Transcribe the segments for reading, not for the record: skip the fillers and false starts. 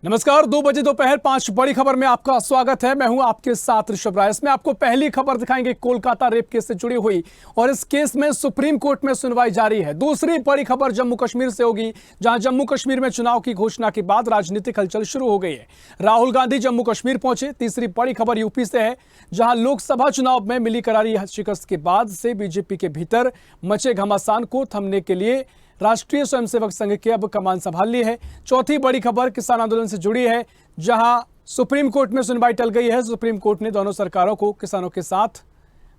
नमस्कार, 2 बजे दोपहर 5 बड़ी खबर में आपका स्वागत है। मैं हूं आपके साथ ऋषभ राय। इसमें आपको पहली खबर दिखाएंगे कोलकाता रेप केस से जुड़ी हुई, और इस केस में सुप्रीम कोर्ट में सुनवाई जारी है। दूसरी बड़ी खबर जम्मू कश्मीर से होगी, जहां जम्मू कश्मीर में चुनाव की घोषणा के बाद राजनीतिक हलचल शुरू हो गई है। राहुल गांधी जम्मू कश्मीर पहुंचे। तीसरी बड़ी खबर यूपी से है, जहां लोकसभा चुनाव में मिली करारी शिकस्त के बाद से बीजेपी के भीतर मचे घमासान को थमने के लिए राष्ट्रीय स्वयंसेवक संघ के अब कमान संभाल ली है। चौथी बड़ी खबर किसान आंदोलन से जुड़ी है, जहां सुप्रीम कोर्ट में सुनवाई टल गई है। सुप्रीम कोर्ट ने दोनों सरकारों को किसानों के साथ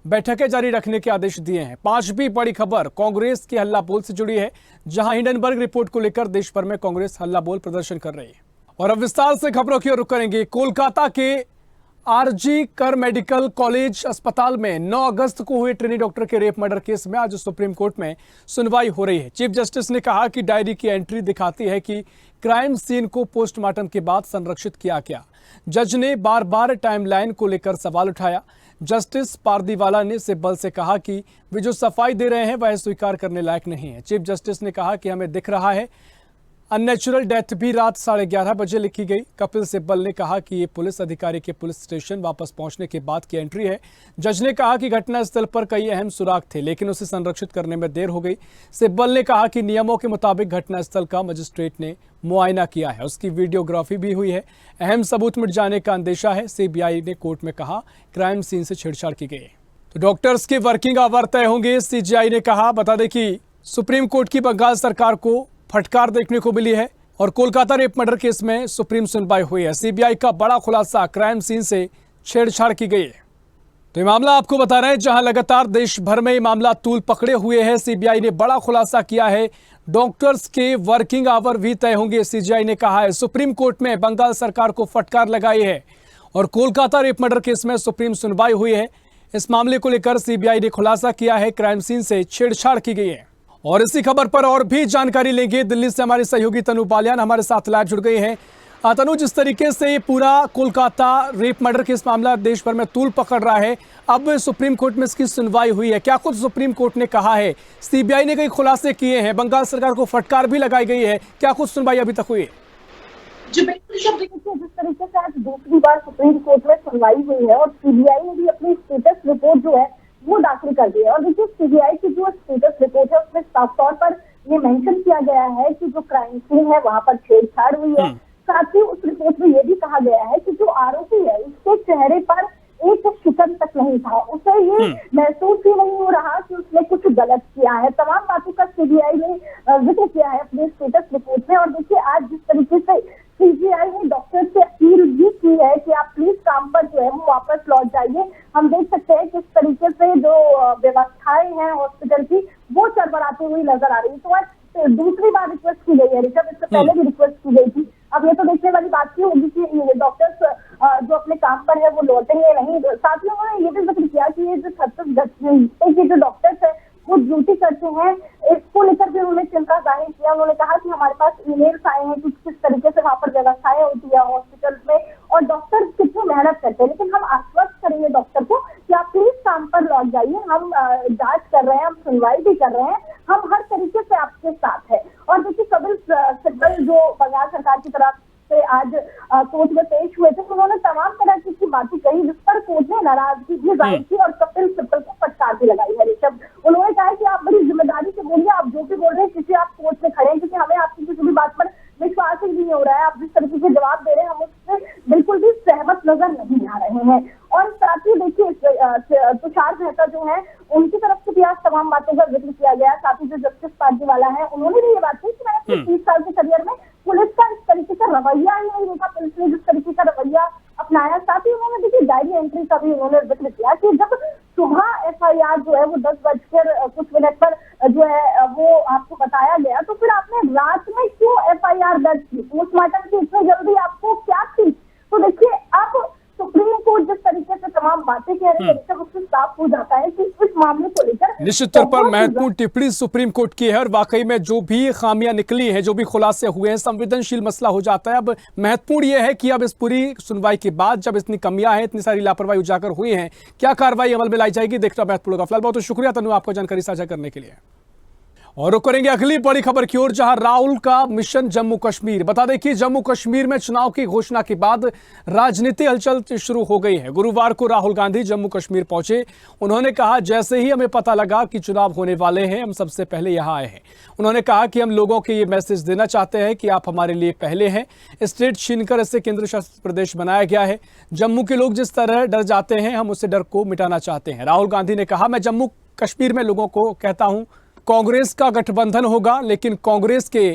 बैठकें जारी रखने के आदेश दिए हैं। पांचवी बड़ी खबर कांग्रेस के हल्ला बोल से जुड़ी है, जहां हिंडनबर्ग रिपोर्ट को लेकर देश भर में कांग्रेस हल्ला बोल प्रदर्शन कर रही है। और अब विस्तार से खबरों की ओर रुख करेंगे। कोलकाता के आरजी कर मेडिकल कॉलेज अस्पताल में 9 अगस्त को हुए ट्रेनी डॉक्टर के रेप मर्डर केस में आज सुप्रीम कोर्ट में सुनवाई हो रही है। चीफ जस्टिस ने कहा कि डायरी की एंट्री दिखाती है कि क्राइम सीन को पोस्टमार्टम के बाद संरक्षित किया गया। जज ने बार बार टाइमलाइन को लेकर सवाल उठाया। जस्टिस पारदीवाला ने सिब्बल से कहा कि वे जो सफाई दे रहे हैं वह स्वीकार करने लायक नहीं है। चीफ जस्टिस ने कहा कि हमें दिख रहा है अननेचुरल डेथ भी रात 11:30 बजे लिखी गई। कपिल सिब्बल ने कहा कि ये पुलिस अधिकारी के पुलिस स्टेशन वापस पहुंचने के बाद की एंट्री है। जज ने कहा कि घटनास्थल पर कई अहम सुराग थे, लेकिन उसे संरक्षित करने में देर हो गई। सिब्बल ने कहा कि नियमों के मुताबिक घटनास्थल का मजिस्ट्रेट ने मुआयना किया है, उसकी वीडियोग्राफी भी हुई है। अहम सबूत मिट जाने का अंदेशा है। सीबीआई ने कोर्ट में कहा क्राइम सीन से छेड़छाड़ की गई। तो डॉक्टर्स के वर्किंग आवर तय होंगे, सीजीआई ने कहा। बता दें कि सुप्रीम कोर्ट की बंगाल सरकार को फटकार देखने को मिली है, और कोलकाता रेप मर्डर केस में सुप्रीम सुनवाई हुई है। सीबीआई का बड़ा खुलासा, क्राइम सीन से छेड़छाड़ की गई है। तो ये मामला आपको बता रहे हैं, जहां लगातार देश भर में ये मामला तूल पकड़े हुए है। सीबीआई ने बड़ा खुलासा किया है। डॉक्टर्स के वर्किंग आवर भी तय होंगे, सीजीआई ने कहा है। सुप्रीम कोर्ट में बंगाल सरकार को फटकार लगाई है, और कोलकाता रेप मर्डर केस में सुप्रीम सुनवाई हुई है। इस मामले को लेकर सीबीआई ने खुलासा किया है, क्राइम सीन से छेड़छाड़ की गई है। और इसी खबर पर और भी जानकारी लेंगे। दिल्ली से हमारे सहयोगी तनु बालियान हमारे साथ लाइव जुड़ गई हैं। तनु, जिस तरीके से ये पूरा कोलकाता रेप मर्डर केस मामला देश भर में तूल पकड़ रहा है, अब सुप्रीम कोर्ट में इसकी सुनवाई हुई है, क्या कुछ सुप्रीम कोर्ट ने कहा है? सीबीआई ने कई खुलासे किए हैं, बंगाल सरकार को फटकार भी लगाई गई है, क्या कुछ सुनवाई अभी तक हुई है? जी बिल्कुल, जिस तरीके से आज दूसरी बार सुप्रीम कोर्ट में सुनवाई हुई है, और सीबीआई ने भी अपनी स्टेटस रिपोर्ट जो है वो दाखिल कर दी है। और देखिए, सीबीआई की जो स्टेटस रिपोर्ट है उसमें साफ तौर पर ये मेंशन किया गया है कि जो क्राइम सीन है वहां पर छेड़छाड़ हुई है। साथ ही उस रिपोर्ट में ये भी कहा गया है कि जो आरोपी है उसके चेहरे पर एक शिकन तक नहीं था, उसे ये महसूस ही नहीं हो रहा कि उसने कुछ गलत किया है। तमाम बातों का सीबीआई ने जिक्र किया है अपने स्टेटस रिपोर्ट में। और देखिए, आज जिस तरीके से सीबीआई ने डॉक्टर से अपील भी की है कि आप प्लीज काम पर जो है वो वापस लौट जाइए। हम देख सकते हैं किस तरीके से जो व्यवस्थाएं हैं हॉस्पिटल की वो चरमराती हुई नजर आ रही है। तो आज दूसरी बार रिक्वेस्ट की गई है ऋषभ, इससे पहले भी रिक्वेस्ट की गई थी। अब ये तो देखने वाली बात की होगी कि डॉक्टर्स जो अपने काम पर है वो लौटेंगे नहीं। साथ ही उन्होंने ये भी जिक्र किया कि ये जो 36 घंटे के जो डॉक्टर्स है वो ड्यूटी करते हैं, इसको लेकर भी उन्होंने चिंता जाहिर किया। उन्होंने कहा कि हमारे पास ईमेल्स आए हैं कि किस तरीके से वहाँ पर व्यवस्थाएं होती है हॉस्पिटल में, और डॉक्टर कितनी मेहनत करते हैं, लेकिन हम आश्वस्त करेंगे डॉक्टर को कि आप प्लीज काम पर लौट जाइए। हम जांच कर रहे हैं, हम सुनवाई भी कर रहे हैं, हम हर तरीके से आपके साथ है। और देखिए, कपिल सिब्बल जो बंगाल सरकार की तरफ से आज कोर्ट में पेश हुए थे, उन्होंने तमाम तरह की बातें कही, जिस पर कोर्ट ने नाराजगी भी जाहिर की और कपिल सिब्बल को फटकार भी लगाई है ऋषभ। उन्होंने कहा कि आप बड़ी जिम्मेदारी से बोलिए, आप जो भी बोल रहे हैं, किसी आप कोर्ट में खड़े हैं, क्योंकि हमें आपकी किसी भी बात पर विश्वास ही नहीं हो रहा है। आप जिस तरीके से जवाब दे रहे हैं हम उससे बिल्कुल भी सहमत नजर नहीं आ रहे हैं। और साथ ही देखिए, तुषार मेहता जो है उनकी तरफ से भी आज तमाम बातों का जिक्र किया गया। साथ ही जो जस्टिस पारदीवाला है उन्होंने भी ये बात कही कि मैंने अपने 30 साल के करियर में पुलिस का इस तरीके का रवैया ही नहीं देखा, पुलिस ने जिस तरीके का रवैया अपनाया। साथ ही उन्होंने देखिए डायरी एंट्री का भी उन्होंने जिक्र किया कि जब सुबह एफआईआर जो है वो 10:कुछ पर जो है वो आपको बताया गया, तो फिर आपने रात में क्यों एफआईआर दर्ज की? पोस्टमार्टम की इतनी जल्दी आपको क्या थी? तो देखिए, अब सुप्रीम कोर्ट जिस तरीके से तमाम बातें कह रही है, उससे साफ हो जाता है कि इस मामले को लेकर निश्चित तौर पर महत्वपूर्ण टिप्पणी सुप्रीम कोर्ट की है, और वाकई में जो भी खामियां निकली हैं, जो भी खुलासे हुए हैं, संवेदनशील मसला हो जाता है। अब महत्वपूर्ण यह है कि अब इस पूरी सुनवाई के बाद जब इतनी कमियां हैं, इतनी सारी लापरवाही उजागर हुई है, क्या कार्रवाई अमल में लाई जाएगी, देखना महत्वपूर्ण होगा। फिलहाल बहुत शुक्रिया तनु, आपको जानकारी साझा करने के लिए। और रुक करेंगे अगली बड़ी खबर की ओर, जहां राहुल का मिशन जम्मू कश्मीर। बता दें कि जम्मू कश्मीर में चुनाव की घोषणा के बाद राजनीतिक हलचल शुरू हो गई है। गुरुवार को राहुल गांधी जम्मू कश्मीर पहुंचे। उन्होंने कहा, जैसे ही हमें पता लगा कि चुनाव होने वाले हैं, हम सबसे पहले यहां आए हैं। उन्होंने कहा कि हम लोगों को ये मैसेज देना चाहते हैं कि आप हमारे लिए पहले हैं। स्टेट छीनकर इसे केंद्र शासित प्रदेश बनाया गया है। जम्मू के लोग जिस तरह डर जाते हैं, हम उस डर को मिटाना चाहते हैं। राहुल गांधी ने कहा, मैं जम्मू कश्मीर में लोगों को कहता हूं, कांग्रेस का गठबंधन होगा, लेकिन कांग्रेस के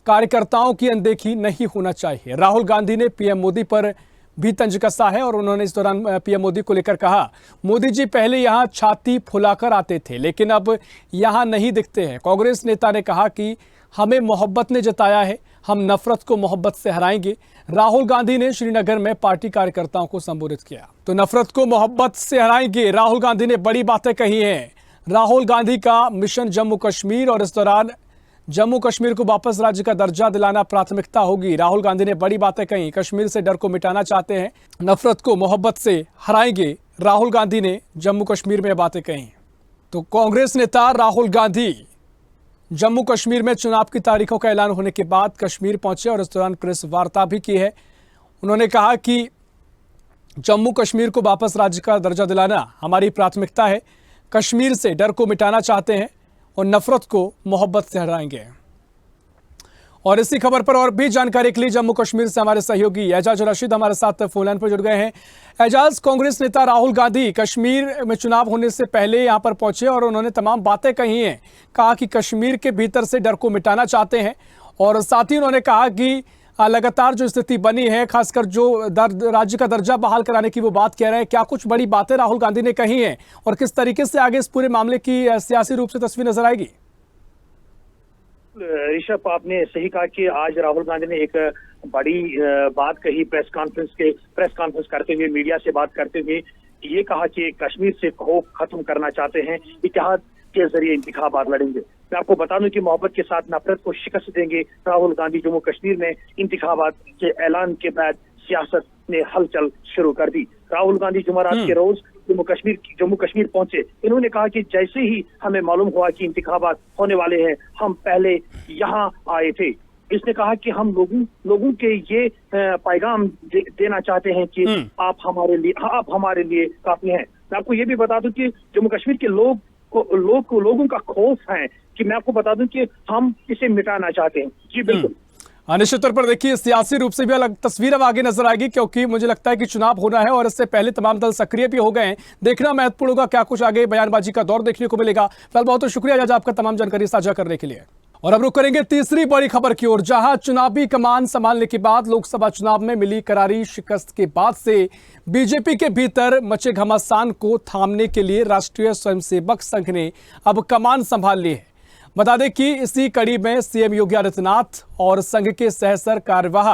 कार्यकर्ताओं की अनदेखी नहीं होना चाहिए। राहुल गांधी ने पीएम मोदी पर भी तंज कसा है और उन्होंने इस दौरान पीएम मोदी को लेकर कहा, मोदी जी पहले यहां छाती फुलाकर आते थे, लेकिन अब यहां नहीं दिखते हैं। कांग्रेस नेता ने कहा कि हमें मोहब्बत ने जताया है, हम नफरत को मोहब्बत से हराएंगे। राहुल गांधी ने श्रीनगर में पार्टी कार्यकर्ताओं को संबोधित किया। तो नफरत को मोहब्बत से हराएंगे, राहुल गांधी ने बड़ी बातें कही हैं। राहुल गांधी का मिशन जम्मू कश्मीर, और इस दौरान जम्मू कश्मीर को वापस राज्य का दर्जा दिलाना प्राथमिकता होगी। राहुल गांधी ने बड़ी बातें कही, कश्मीर से डर को मिटाना चाहते हैं, नफरत को मोहब्बत से हराएंगे। राहुल गांधी ने जम्मू कश्मीर में बातें कही। तो कांग्रेस नेता राहुल गांधी जम्मू कश्मीर में चुनाव की तारीखों का ऐलान होने के बाद कश्मीर पहुंचे और इस दौरान प्रेस वार्ता भी की है। उन्होंने कहा कि जम्मू कश्मीर को वापस राज्य का दर्जा दिलाना हमारी प्राथमिकता है, कश्मीर से डर को मिटाना चाहते हैं और नफरत को मोहब्बत से हराएंगे। और इसी खबर पर और भी जानकारी के लिए जम्मू कश्मीर से हमारे सहयोगी एजाज रशीद हमारे साथ फोन लाइन पर जुड़ गए हैं। एजाज, कांग्रेस नेता राहुल गांधी कश्मीर में चुनाव होने से पहले यहां पर पहुंचे और उन्होंने तमाम बातें कही हैं। कहा कि कश्मीर के भीतर से डर को मिटाना चाहते हैं और साथ ही उन्होंने कहा कि लगातार जो स्थिति बनी है, खासकर जो राज्य का दर्जा बहाल कराने की वो बात कह रहे हैं, क्या कुछ बड़ी बातें राहुल गांधी ने कही हैं और किस तरीके से आगे इस पूरे मामले की सियासी रूप से तस्वीर नजर आएगी? ऋषभ, आपने सही कहा कि आज राहुल गांधी ने एक बड़ी बात कही। प्रेस कॉन्फ्रेंस करते हुए, मीडिया से बात करते हुए ये कहा कि कश्मीर से खौफ खत्म करना चाहते हैं, इत्तेहाद के जरिए इंतखाबात लड़ेंगे। मैं आपको बता दूं कि मोहब्बत के साथ नफरत को शिकस्त देंगे। राहुल गांधी जम्मू कश्मीर में इंतखाबात के ऐलान के बाद सियासत ने हलचल शुरू कर दी। राहुल गांधी जुमेरात के रोज जम्मू कश्मीर पहुंचे। इन्होंने कहा कि जैसे ही हमें मालूम हुआ कि इंतखाबात होने वाले हैं, हम पहले यहाँ आए थे। इसने कहा कि हम लोगों के ये पैगाम देना चाहते हैं कि आप हमारे लिए काफी हैं। मैं आपको ये भी बता दूं कि जम्मू कश्मीर के लोगों का खौफ है कि मैं आपको बता दूं कि हम इसे मिटाना चाहते हैं। जी बिल्कुल। निश्चित तौर पर देखिए, सियासी रूप से भी अलग तस्वीर अब आगे नजर आएगी, क्योंकि मुझे लगता है कि चुनाव होना है और इससे पहले तमाम दल सक्रिय भी हो गए हैं। देखना महत्वपूर्ण होगा क्या कुछ आगे बयानबाजी का दौर देखने को मिलेगा। फिलहाल बहुत बहुत शुक्रिया एजाज आपका तमाम जानकारी साझा करने के लिए। और अब रुक करेंगे तीसरी बड़ी खबर की ओर, जहां चुनावी कमान संभालने के बाद लोकसभा चुनाव में मिली करारी शिकस्त के बाद से बीजेपी के भीतर मचे घमासान को थामने के लिए राष्ट्रीय स्वयंसेवक संघ ने अब कमान संभाल ली है। बता दें कि इसी कड़ी में सीएम योगी आदित्यनाथ और संघ के सहसर कार्यवाह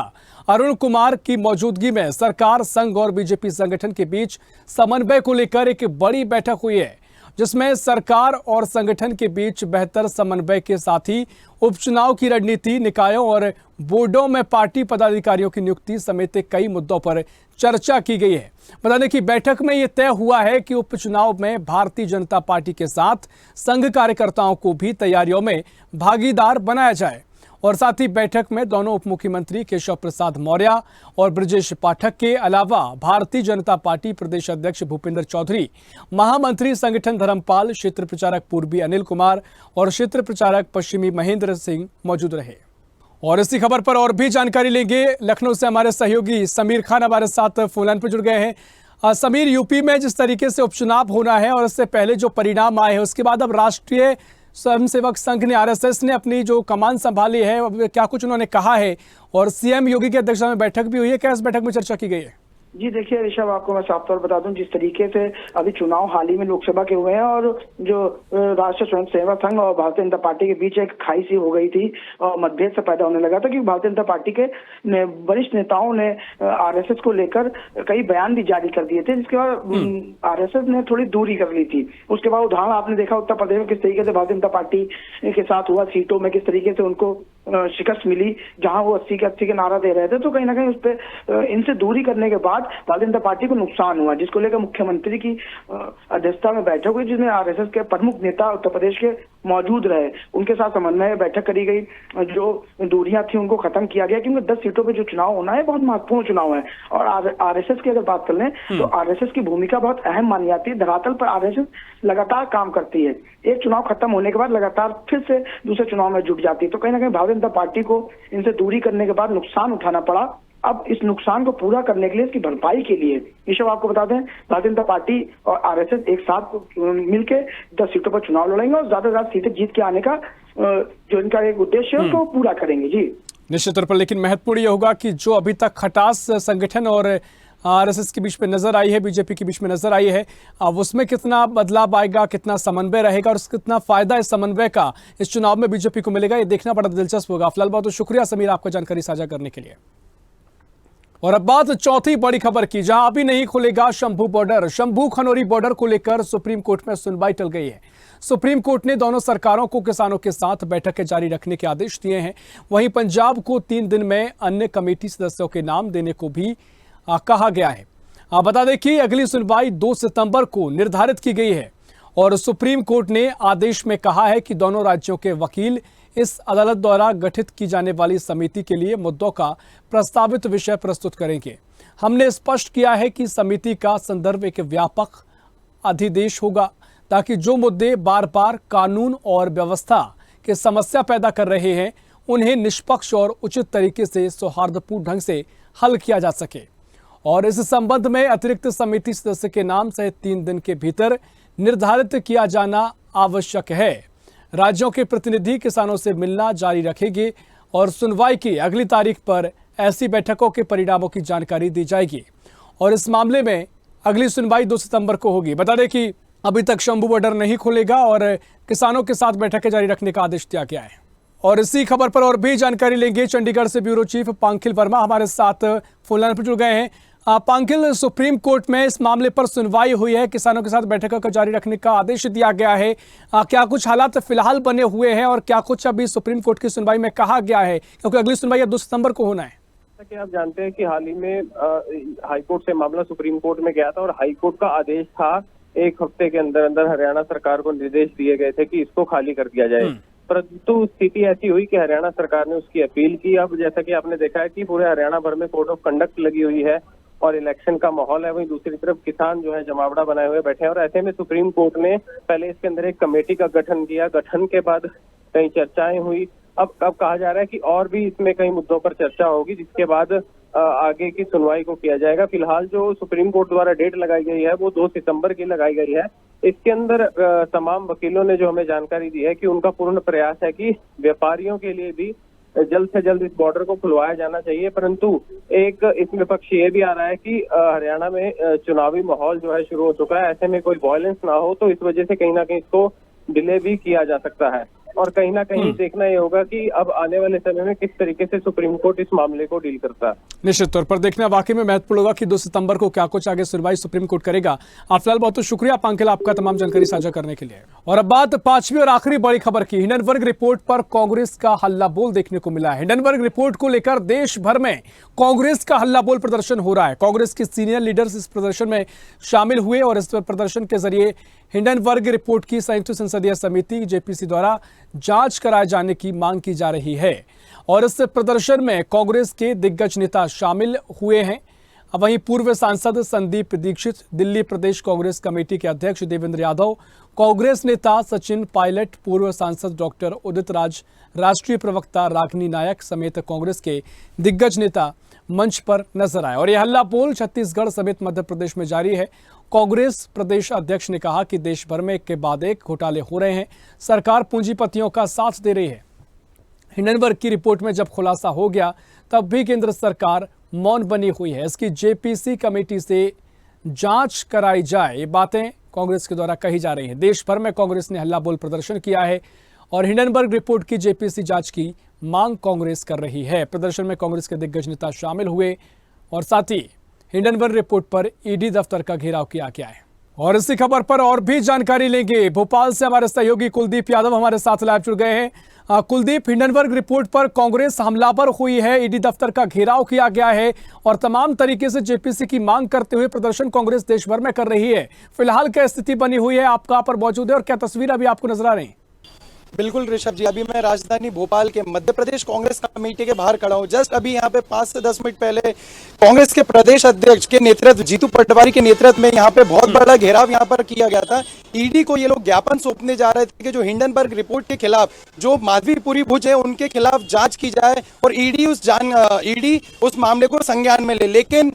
अरुण कुमार की मौजूदगी में सरकार, संघ और बीजेपी संगठन के बीच समन्वय को लेकर एक बड़ी बैठक हुई है, जिसमें सरकार और संगठन के बीच बेहतर समन्वय के साथ ही उपचुनाव की रणनीति, निकायों और बोर्डों में पार्टी पदाधिकारियों की नियुक्ति समेत कई मुद्दों पर चर्चा की गई है। बता दें कि बैठक में यह तय हुआ है कि उपचुनाव में भारतीय जनता पार्टी के साथ संघ कार्यकर्ताओं को भी तैयारियों में भागीदार बनाया जाए। और साथ ही बैठक में दोनों उप मुख्यमंत्री केशव प्रसाद मौर्य और ब्रजेश पाठक के अलावा भारतीय जनता पार्टी प्रदेश अध्यक्ष भूपेंद्र चौधरी, महामंत्री संगठन धर्मपाल, क्षेत्र प्रचारक पूर्वी अनिल कुमार और क्षेत्र प्रचारक पश्चिमी महेंद्र सिंह मौजूद रहे। और इसी खबर पर और भी जानकारी लेंगे। लखनऊ से हमारे सहयोगी समीर खान हमारे साथ फोन लाइन पर जुड़ गए हैं। समीर, यूपी में जिस तरीके से उपचुनाव होना है और इससे पहले जो परिणाम आए हैं, उसके बाद अब राष्ट्रीय स्वयंसेवक संघ ने, आरएसएस ने अपनी जो कमान संभाली है, क्या कुछ उन्होंने कहा है? और सीएम योगी की अध्यक्षता में बैठक भी हुई है, क्या इस बैठक में चर्चा की गई है? जी देखिए ऋषभ, आपको मैं साफ तौर बता दूं, जिस तरीके से अभी चुनाव हाल ही में लोकसभा के हुए हैं और जो राष्ट्रीय स्वयंसेवक संघ और भारतीय जनता पार्टी के बीच एक खाई सी हो गई थी और मतभेद से पैदा होने लगा था, क्योंकि भारतीय जनता पार्टी के वरिष्ठ नेताओं ने आरएसएस को लेकर कई बयान भी जारी कर दिए थे, जिसके बाद आरएसएस ने थोड़ी दूरी कर ली थी। उसके बाद उदाहरण आपने देखा उत्तर प्रदेश में किस तरीके से भारतीय जनता पार्टी के साथ हुआ, सीटों में किस तरीके से उनको शिकस्त मिली, जहां वो 80 के नारा दे रहे थे। तो कहीं ना कहीं उस पर इनसे दूरी करने के बाद भारतीय जनता पार्टी को नुकसान हुआ, जिसको लेकर मुख्यमंत्री की अध्यक्षता में बैठक हुई, जिसमें आरएसएस के प्रमुख नेता उत्तर प्रदेश के मौजूद रहे, उनके साथ समन्वय बैठक करी गई, जो दूरियां थी उनको खत्म किया गया, क्योंकि 10 सीटों पे जो चुनाव होना है बहुत महत्वपूर्ण चुनाव है। और आरएसएस की अगर बात कर लें तो आरएसएस की भूमिका बहुत अहम मानी जाती है। धरातल पर आरएसएस लगातार काम करती है, एक चुनाव खत्म होने के बाद लगातार फिर से दूसरे चुनाव में जुट जाती है। तो कहीं ना कहीं भारतीय जनता पार्टी को इनसे दूरी करने के बाद नुकसान उठाना पड़ा। अब इस नुकसान को पूरा करने के लिए, इसकी भरपाई के लिए ऋषभ आपको बता दें, भारतीय जनता पार्टी और आरएसएस एक साथ मिलकर 10 सीटों पर चुनाव लड़ेंगे और ज्यादा सीटें जीत के आने का जो इनका एक उद्देश्य है उसको पूरा करेंगे। जी निश्चित तौर पर, लेकिन महत्वपूर्ण यह होगा कि जो अभी तक खटास संगठन और आरएसएस के बीच में नजर आई है, बीजेपी के बीच में नजर आई है, अब उसमें कितना बदलाव आएगा, कितना समन्वय रहेगा और कितना फायदा इस समन्वय का इस चुनाव में बीजेपी को मिलेगा, ये देखना बड़ा दिलचस्प होगा। फिलहाल बहुत शुक्रिया समीर आपका जानकारी साझा करने के लिए। और अब बात चौथी बड़ी खबर की, जहां अभी नहीं खुलेगा शंभू बॉर्डर। शंभू खनौरी बॉर्डर को लेकर सुप्रीम कोर्ट में सुनवाई टल गई है। सुप्रीम कोर्ट ने दोनों सरकारों को किसानों के साथ बैठकें जारी रखने के आदेश दिए हैं। वहीं पंजाब को 3 दिन में अन्य कमेटी सदस्यों के नाम देने को भी कहा गया है। बता दें कि अगली सुनवाई 2 सितंबर को निर्धारित की गई है और सुप्रीम कोर्ट ने आदेश में कहा है कि दोनों राज्यों के वकील इस अदालत द्वारा गठित की जाने वाली समिति के लिए मुद्दों का प्रस्तावित विषय प्रस्तुत करेंगे। हमने स्पष्ट किया है कि समिति का संदर्भ एक व्यापक अधिदेश होगा ताकि जो मुद्दे बार बार कानून और व्यवस्था के समस्या पैदा कर रहे हैं उन्हें निष्पक्ष और उचित तरीके से सौहार्दपूर्ण ढंग से हल किया जा सके। और इस संबंध में अतिरिक्त समिति सदस्य के नाम सहित 3 दिन के भीतर निर्धारित किया जाना आवश्यक है। राज्यों के प्रतिनिधि किसानों से मिलना जारी रखेंगे और सुनवाई की अगली तारीख पर ऐसी बैठकों के परिणामों की जानकारी दी जाएगी और इस मामले में अगली सुनवाई 2 सितंबर को होगी। बता दें कि अभी तक शंभू बॉर्डर नहीं खुलेगा और किसानों के साथ बैठकें जारी रखने का आदेश दिया गया है। और इसी खबर पर और भी जानकारी लेंगे, चंडीगढ़ से ब्यूरो चीफ पांखिल वर्मा हमारे साथ फोन लाइन पर जुड़ गए हैं। पांखिल, सुप्रीम कोर्ट में इस मामले पर सुनवाई हुई है, किसानों के साथ बैठकों को जारी रखने का आदेश दिया गया है। क्या कुछ हालात फिलहाल बने हुए हैं और क्या कुछ अभी सुप्रीम कोर्ट की सुनवाई में कहा गया है, क्योंकि अगली सुनवाई अब 2 सितंबर को होना है? कि आप जानते हैं कि हाल ही में हाईकोर्ट से मामला सुप्रीम कोर्ट में गया था और हाईकोर्ट का आदेश था 1 हफ्ते के अंदर अंदर हरियाणा सरकार को निर्देश दिए गए थे कि इसको खाली कर दिया जाए। परंतु स्थिति ऐसी हुई कि हरियाणा सरकार ने उसकी अपील की। अब जैसा कि आपने देखा है कि पूरे हरियाणा भर में कोड ऑफ कंडक्ट लगी हुई है और इलेक्शन का माहौल है, वहीं दूसरी तरफ किसान जो है जमावड़ा बनाए हुए बैठे हैं और ऐसे में सुप्रीम कोर्ट ने पहले इसके अंदर एक कमेटी का गठन किया। गठन के बाद कई चर्चाएं हुई। अब कहा जा रहा है कि और भी इसमें कई मुद्दों पर चर्चा होगी, जिसके बाद आगे की सुनवाई को किया जाएगा। फिलहाल जो सुप्रीम कोर्ट द्वारा डेट लगाई गई है वो 2 सितंबर की लगाई गई है। इसके अंदर तमाम वकीलों ने जो हमें जानकारी दी है कि उनका पूर्ण प्रयास है कि व्यापारियों के लिए भी जल्द से जल्द इस बॉर्डर को खुलवाया जाना चाहिए। परंतु एक इसमें पक्ष ये भी आ रहा है कि हरियाणा में चुनावी माहौल जो है शुरू हो चुका है, ऐसे में कोई वायलेंस ना हो, तो इस वजह से कहीं ना कहीं इसको डिले भी किया जा सकता है। और कहीं ना कहीं देखना ये होगा कि अब आने वाले समय में किस तरीके से सुप्रीम कोर्ट इस मामले को डील करता है। निश्चित तौर पर देखना वाकई में महत्वपूर्ण होगा कि 2 सितंबर को क्या कुछ आगे सुनवाई सुप्रीम कोर्ट करेगा। फिलहाल बहुत शुक्रिया पांखिल आपका तमाम जानकारी साझा करने के लिए। और अब बात 5वीं और आखिरी बड़ी खबर की। हिंडनबर्ग रिपोर्ट पर कांग्रेस का हल्ला बोल देखने को मिला है। हिंडनबर्ग रिपोर्ट को लेकर देश भर में कांग्रेस का हल्ला बोल प्रदर्शन हो रहा है। कांग्रेस के सीनियर लीडर्स इस प्रदर्शन में शामिल हुए और इस प्रदर्शन के जरिए हिंडनबर्ग रिपोर्ट की संयुक्त संसदीय समिति जेपीसी द्वारा जांच कराए जाने की मांग की जा रही है। और इस प्रदर्शन में कांग्रेस के दिग्गज नेता शामिल हुए हैं। वहीं पूर्व सांसद संदीप दीक्षित, दिल्ली प्रदेश कांग्रेस कमेटी के अध्यक्ष देवेंद्र यादव, कांग्रेस नेता सचिन पायलट, पूर्व सांसद डॉक्टर उदित राज, राष्ट्रीय प्रवक्ता रागिनी नायक समेत कांग्रेस के दिग्गज नेता मंच पर नजर आए। और यह हल्ला बोल छत्तीसगढ़ समेत मध्य प्रदेश में जारी है। कांग्रेस प्रदेश अध्यक्ष ने कहा कि देश भर में एक के बाद एक घोटाले हो रहे हैं, सरकार पूंजीपतियों का साथ दे रही है। हिंडनबर्ग की रिपोर्ट में जब खुलासा हो गया तब भी केंद्र सरकार मौन बनी हुई है। इसकी जेपीसी कमेटी से जांच कराई जाए, ये बातें कांग्रेस के द्वारा कही जा रही हैं। देश भर में कांग्रेस ने हल्ला बोल प्रदर्शन किया है और हिंडनबर्ग रिपोर्ट की जेपीसी जांच की मांग कांग्रेस कर रही है। प्रदर्शन में कांग्रेस के दिग्गज नेता शामिल हुए और साथ ही हिंडनबर्ग रिपोर्ट पर ईडी दफ्तर का घेराव किया गया है। और इसी खबर पर और भी जानकारी लेंगे। भोपाल से हमारे सहयोगी कुलदीप यादव हमारे साथ लाइव जुड़ गए हैं। कुलदीप, हिंडनबर्ग रिपोर्ट पर कांग्रेस हमलावर हुई है, ईडी दफ्तर का घेराव किया गया है और तमाम तरीके से जेपीसी की मांग करते हुए प्रदर्शन कांग्रेस देश भर में कर रही है। फिलहाल क्या स्थिति बनी हुई है, आप कहां पर मौजूद है और क्या तस्वीर अभी आपको नजर आ रही है? बिल्कुल ऋषभ जी, अभी मैं राजधानी भोपाल के मध्य प्रदेश कांग्रेस कमेटी के बाहर खड़ा हूँ। जस्ट अभी यहाँ पे 5 से 10 मिनट पहले कांग्रेस के प्रदेश अध्यक्ष के नेतृत्व, जीतू पटवारी के नेतृत्व में यहाँ पे बहुत बड़ा घेराव यहाँ पर किया गया था। ईडी को ये लोग ज्ञापन सौंपने जा रहे थे कि जो हिंडनबर्ग रिपोर्ट के खिलाफ जो माधवीपुरी भुज है उनके खिलाफ जांच की जाए और ईडी उस मामले को संज्ञान में ले। लेकिन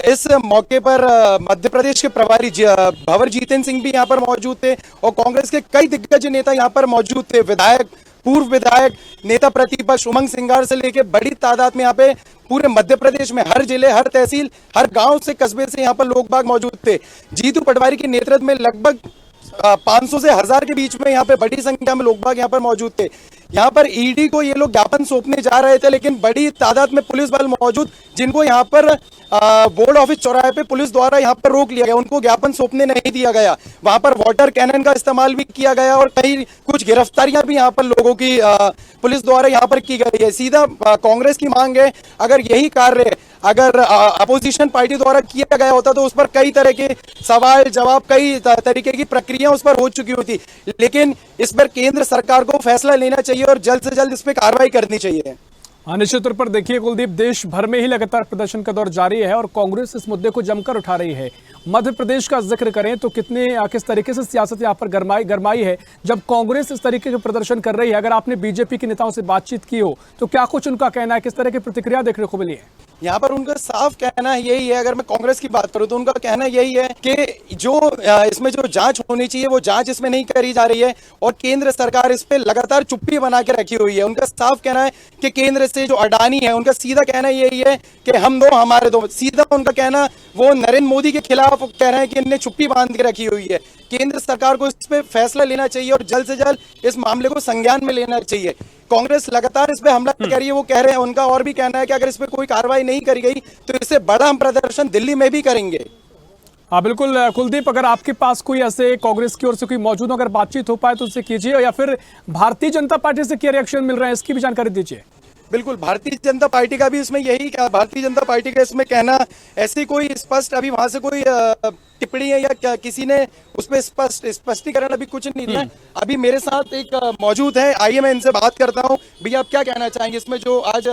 इस मौके पर मध्य प्रदेश के प्रभारी भंवर जीतेंद्र सिंह भी यहाँ पर मौजूद थे और कांग्रेस के कई दिग्गज नेता यहाँ पर मौजूद थे। विधायक, पूर्व विधायक, नेता प्रतिपक्ष उमंग सिंगार से लेकर बड़ी तादाद में यहाँ पे पूरे मध्य प्रदेश में हर जिले, हर तहसील, हर गांव से, कस्बे से यहाँ पर लोग बाग मौजूद थे। जीतू पटवारी के नेतृत्व में लगभग 500 से 1000 के बीच में यहाँ पे बड़ी संख्या में लोग बाग यहाँ पर मौजूद थे। यहाँ पर ईडी को ये लोग ज्ञापन सौंपने जा रहे थे, लेकिन बड़ी तादाद में पुलिस बल मौजूद, जिनको यहाँ पर बोर्ड ऑफिस चौराहे पे पुलिस द्वारा यहाँ पर रोक लिया गया, उनको ज्ञापन सौंपने नहीं दिया गया। वहां पर वाटर कैनन का इस्तेमाल भी किया गया और कई कुछ गिरफ्तारियां भी यहाँ पर लोगों की पुलिस द्वारा यहाँ पर की गई है। सीधा कांग्रेस की मांग है, अगर यही कार्य अगर अपोजिशन पार्टी द्वारा किया गया होता तो उस पर कई तरह के सवाल जवाब, कई तरीके की प्रक्रिया उस पर हो चुकी होती, लेकिन इस पर केंद्र सरकार को फैसला लेना चाहिए और जल्द से जल्द इस पर कार्रवाई करनी चाहिए। निश्चित तौर पर देखिए कुलदीप, देश भर में ही लगातार प्रदर्शन का दौर जारी है और कांग्रेस इस मुद्दे को जमकर उठा रही है। मध्य प्रदेश का जिक्र करें तो किस तरीके से सियासत यहाँ पर गरमाई है जब कांग्रेस इस तरीके के प्रदर्शन कर रही है। अगर आपने बीजेपी के नेताओं से बातचीत की हो तो क्या कुछ उनका कहना है, किस तरह की प्रतिक्रिया देखने को मिली है? यहाँ पर उनका साफ कहना यही है, अगर मैं कांग्रेस की बात करूं तो उनका कहना यही है कि जो इसमें जो जांच होनी चाहिए वो जांच इसमें नहीं करी जा रही है और केंद्र सरकार इस पे लगातार चुप्पी बना के रखी हुई है। उनका साफ कहना है कि केंद्र से जो अडानी है उनका सीधा कहना यही है कि हम दो हमारे दो, सीधा उनका कहना वो नरेंद्र मोदी के खिलाफ कह रहे हैं कि इनने चुप्पी बांध के रखी हुई है। केंद्र सरकार को इस पे फैसला लेना चाहिए और जल्द से जल्द इस मामले को संज्ञान में लेना चाहिए। कांग्रेस लगातार इस पे हमला कर रही है, वो कह रहे हैं, उनका और भी कहना है कि अगर इस पे कोई कार्रवाई नहीं करी गई तो इससे बड़ा हम प्रदर्शन दिल्ली में भी करेंगे। हाँ बिल्कुल कुलदीप, अगर आपके पास कोई ऐसे कांग्रेस की ओर से कोई मौजूद अगर बातचीत हो पाए तो उससे कीजिए, या फिर भारतीय जनता पार्टी से क्या रिएक्शन मिल रहा है इसकी भी जानकारी दीजिए। बिल्कुल, भारतीय जनता पार्टी का भी इसमें यही, भारतीय जनता पार्टी का इसमें कहना, ऐसी कोई स्पष्ट अभी वहां से कोई टिप्पणी है या किसी ने उस पर स्पष्टीकरण अभी कुछ नहीं दिया। अभी मेरे साथ एक मौजूद है, आइए मैं इनसे बात करता हूं। भैया, आप क्या कहना चाहेंगे इसमें जो आज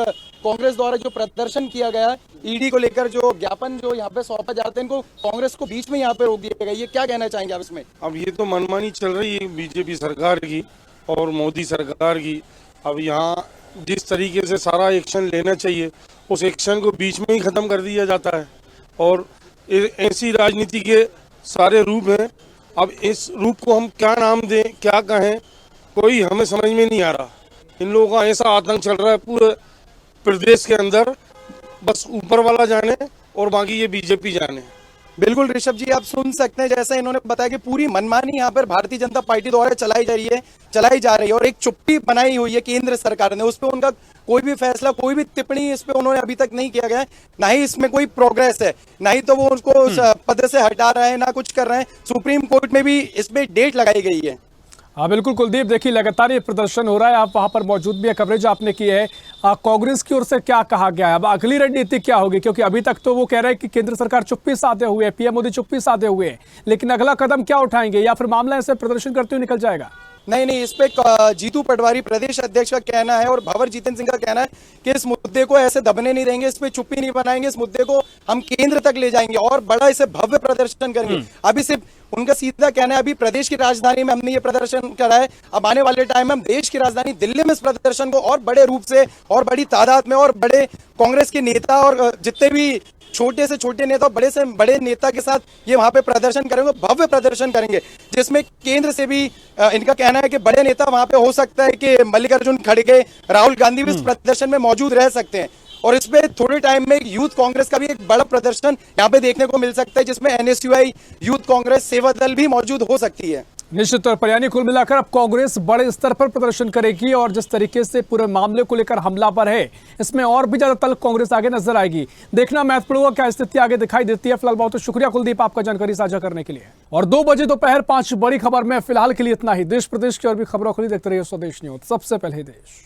कांग्रेस द्वारा जो प्रदर्शन किया गया ईडी को लेकर, जो ज्ञापन जो यहाँ पे सौंपा जाते हैं, इनको कांग्रेस को बीच में यहाँ पे रोक दिया गया, ये क्या कहना चाहेंगे आप इसमें? अब ये तो मनमानी चल रही है बीजेपी सरकार की और मोदी सरकार की। अब यहाँ जिस तरीके से सारा एक्शन लेना चाहिए उस एक्शन को बीच में ही खत्म कर दिया जाता है और ऐसी राजनीति के सारे रूप हैं। अब इस रूप को हम क्या नाम दें, क्या कहें, कोई हमें समझ में नहीं आ रहा। इन लोगों का ऐसा आतंक चल रहा है पूरे प्रदेश के अंदर, बस ऊपर वाला जाने और बाकी ये बीजेपी जाने। बिल्कुल ऋषभ जी, आप सुन सकते हैं जैसा इन्होंने बताया कि पूरी मनमानी यहाँ पर भारतीय जनता पार्टी द्वारा चलाई जा रही है और एक चुप्पी बनाई हुई है केंद्र सरकार ने। उस पर उनका कोई भी फैसला, कोई भी टिप्पणी इस पे उन्होंने अभी तक नहीं किया गया है, ना ही इसमें कोई प्रोग्रेस है, ना ही तो वो उसको पद से हटा रहे हैं, ना कुछ कर रहे हैं। सुप्रीम कोर्ट में भी इस पे डेट लगाई गई है। हाँ बिल्कुल कुलदीप, देखिए लगातार ये प्रदर्शन हो रहा है, आप वहां पर मौजूद भी है, कवरेज आपने की है। कांग्रेस की ओर से क्या कहा गया है, अब अगली रणनीति क्या होगी? क्योंकि अभी तक तो वो कह रहे हैं कि केंद्र सरकार चुप्पी साधे हुए है, पीएम मोदी चुप्पी साधे हुए हैं, लेकिन अगला कदम क्या उठाएंगे या फिर मामला ऐसे प्रदर्शन करते हुए निकल जाएगा? नहीं, इस पे जीतू पटवारी प्रदेश अध्यक्ष का कहना है और भंवर जीतेंद्र सिंह का कहना है कि इस मुद्दे को ऐसे दबने नहीं देंगे, इस पे चुप्पी नहीं बनाएंगे, इस मुद्दे को हम केंद्र तक ले जाएंगे और बड़ा इसे भव्य प्रदर्शन करेंगे। अभी सिर्फ उनका सीधा कहना है, अभी प्रदेश की राजधानी में हमने ये प्रदर्शन करा है, अब आने वाले टाइम में हम देश की राजधानी दिल्ली में इस प्रदर्शन को और बड़े रूप से और बड़ी तादाद में और बड़े कांग्रेस के नेता और जितने भी छोटे से छोटे नेता, बड़े से बड़े नेता के साथ ये वहां पे प्रदर्शन करेंगे, भव्य प्रदर्शन करेंगे, जिसमें केंद्र से भी इनका कहना है कि बड़े नेता वहां पे हो सकता है कि मल्लिकार्जुन खड़गे, राहुल गांधी भी इस प्रदर्शन में मौजूद रह सकते हैं। और इसमें थोड़े टाइम में यूथ कांग्रेस का भी एक बड़ा प्रदर्शन यहाँ पे देखने को मिल सकता है, जिसमें एनएसयूआई, यूथ कांग्रेस, सेवा दल भी मौजूद हो सकती है। निश्चित तौर पर, यानी कुल मिलाकर अब कांग्रेस बड़े स्तर पर प्रदर्शन करेगी और जिस तरीके से पूरे मामले को लेकर हमलावर है, इसमें और भी ज्यादा तल्ख कांग्रेस आगे नजर आएगी। देखना महत्वपूर्ण होगा क्या स्थिति आगे दिखाई देती है। फिलहाल बहुत शुक्रिया कुलदीप आपका जानकारी साझा करने के लिए। और 2 बजे दोपहर 5 बड़ी खबर में फिलहाल के लिए इतना ही। देश प्रदेश की और भी खबरों के लिए देखते रहिए स्वदेश न्यूज, सबसे पहले देश।